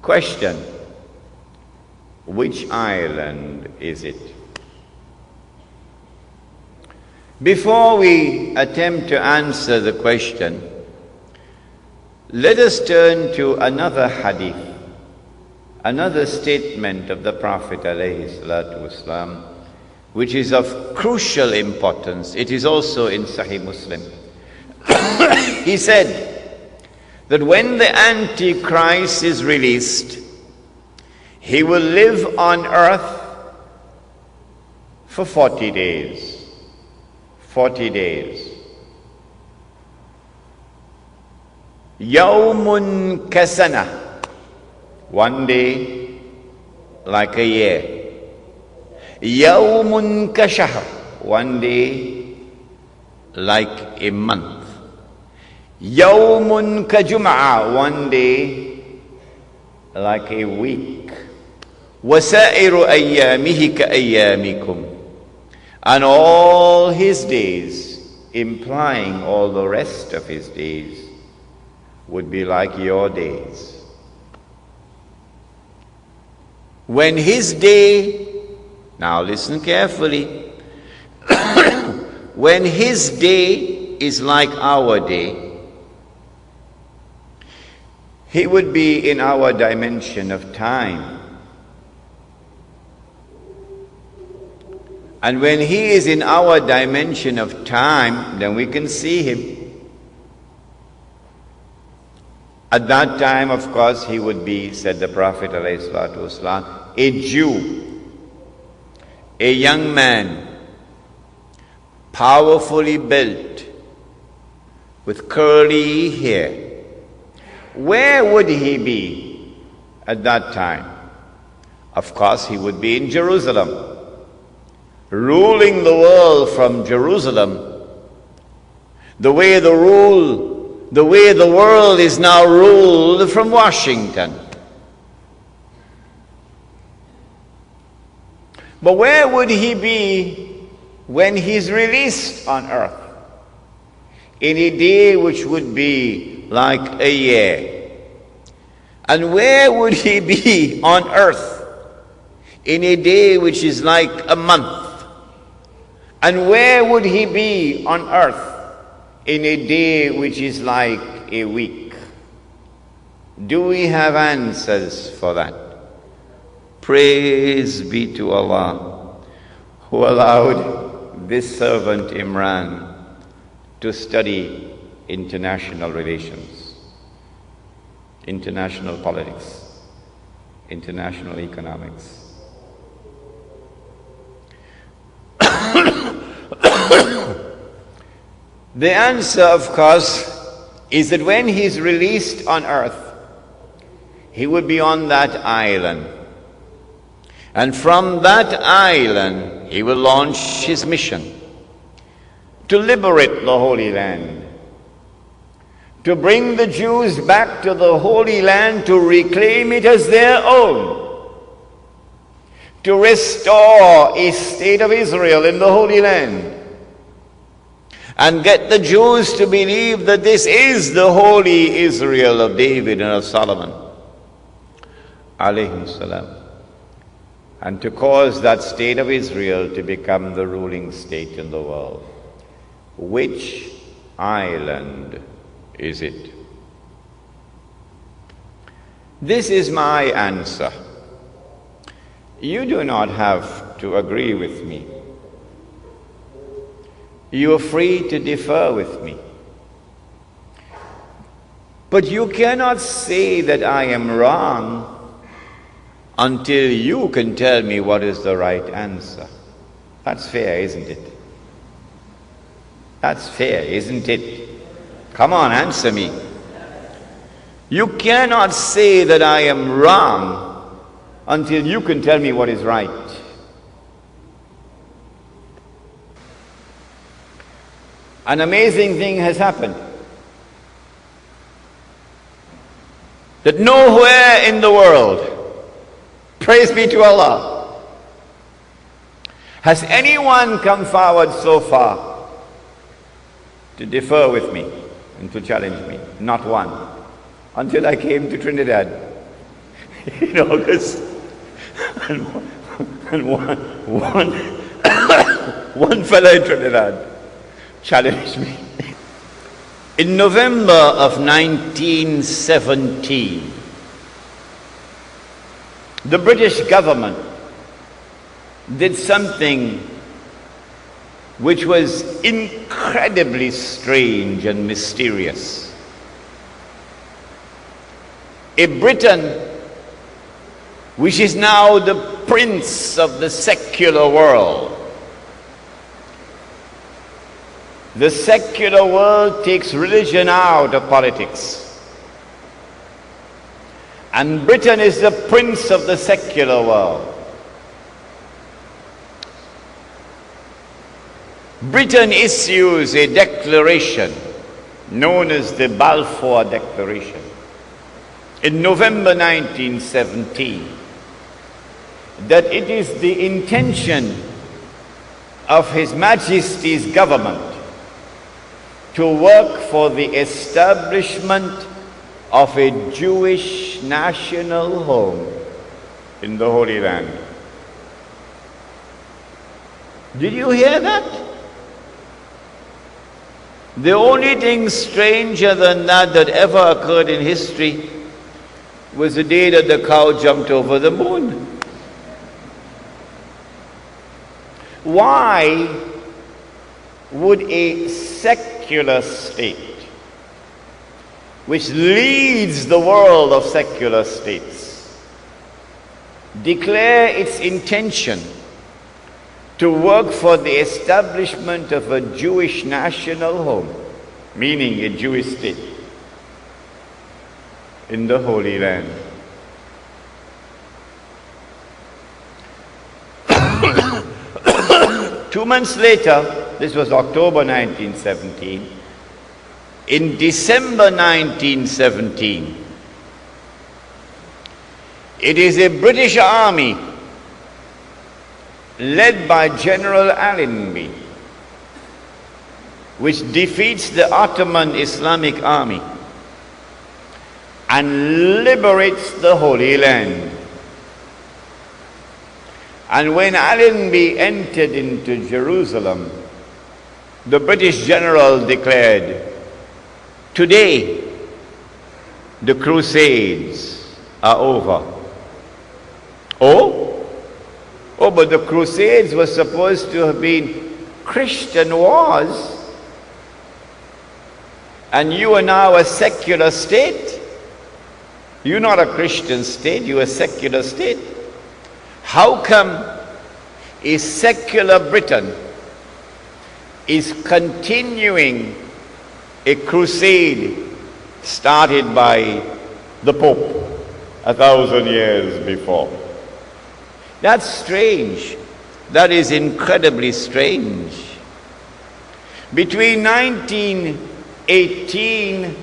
Question: which island is it? Before we attempt to answer the question, let us turn to another hadith, another statement of the Prophet ﷺ, which is of crucial importance. It is also in Sahih Muslim. He said that when the Antichrist is released, he will live on earth for 40 days. 40 days. Yawmun kasana. One day like a year. Yawmun kashahr. One day like a month. Yawmun kajum'a. One day like a week. Wasairu ayyamihi ka ayyamikum. And all his days, implying all the rest of his days, would be like your days. When his day, now listen carefully, when his day is like our day, he would be in our dimension of time. And when he is in our dimension of time, then we can see him. At that time, of course, he would be, said the Prophet ﷺ, a Jew, a young man, powerfully built, with curly hair. Where would he be at that time? Of course, he would be in Jerusalem, ruling the world from Jerusalem, the way the world is now ruled from Washington. But where would he be when he's released on earth? In a day which would be like a year. And where would he be on earth in a day which is like a month? And where would he be on earth in a day which is like a week? Do we have answers for that? Praise be to Allah, who allowed this servant Imran to study international relations, international politics, international economics. The answer, of course, is that when he's released on earth, he will be on that island. And from that island, he will launch his mission to liberate the Holy Land, to bring the Jews back to the Holy Land, to reclaim it as their own, to restore a state of Israel in the Holy Land, and get the Jews to believe that this is the holy Israel of David and of Solomon, alayhim salam, and to cause that state of Israel to become the ruling state in the world. Which island is it? This is my answer. You do not have to agree with me. You are free to differ with me. But you cannot say that I am wrong until you can tell me what is the right answer. That's fair, isn't it? That's fair, isn't it? Come on, answer me. You cannot say that I am wrong until you can tell me what is right. An amazing thing has happened. That nowhere in the world, praise be to Allah, has anyone come forward so far to differ with me and to challenge me. Not one. Until I came to Trinidad. in August. And one fellow in Trinidad challenged me. In November of 1917, the British government did something which was incredibly strange and mysterious. A Britain which is now the prince of the secular world. The secular world takes religion out of politics. And Britain is the prince of the secular world. Britain issues a declaration known as the Balfour Declaration in November 1917 that it is the intention of His Majesty's government to work for the establishment of a Jewish national home in the Holy Land. Did you hear that? The only thing stranger than that ever occurred in history was the day that the cow jumped over the moon. Why would a secular state, which leads the world of secular states, declare its intention to work for the establishment of a Jewish national home, meaning a Jewish state, in the Holy Land? Two months later, this was October 1917, in December 1917, it is a British army led by General Allenby, which defeats the Ottoman Islamic army and liberates the Holy Land. And when Allenby entered into Jerusalem, the British general declared, "Today, the Crusades are over." Oh, but the Crusades were supposed to have been Christian wars. And you are now a secular state. You're not a Christian state, you're a secular state. How come a secular Britain is continuing a crusade started by the Pope 1,000 years before? That's strange. That is incredibly strange. Between 1918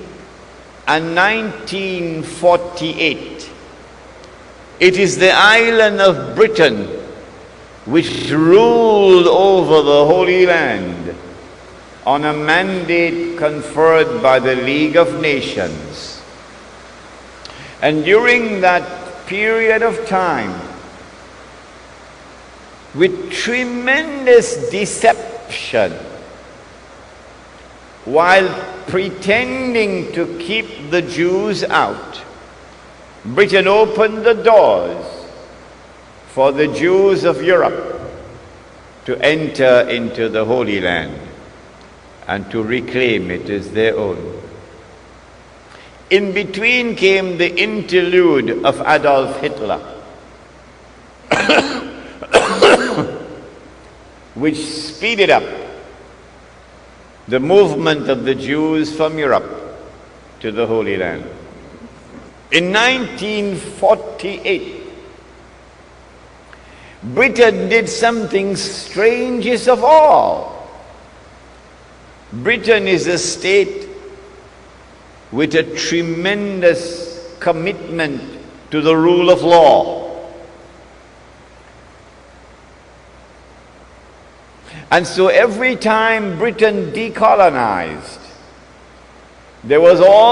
and 1948, it is the island of Britain which ruled over the Holy Land on a mandate conferred by the League of Nations. And during that period of time, with tremendous deception, while pretending to keep the Jews out, Britain opened the doors for the Jews of Europe to enter into the Holy Land and to reclaim it as their own. In between came the interlude of Adolf Hitler, which speeded up the movement of the Jews from Europe to the Holy Land. In 1948, Britain did something strangest of all. Britain is a state with a tremendous commitment to the rule of law. And so every time Britain decolonized, there was all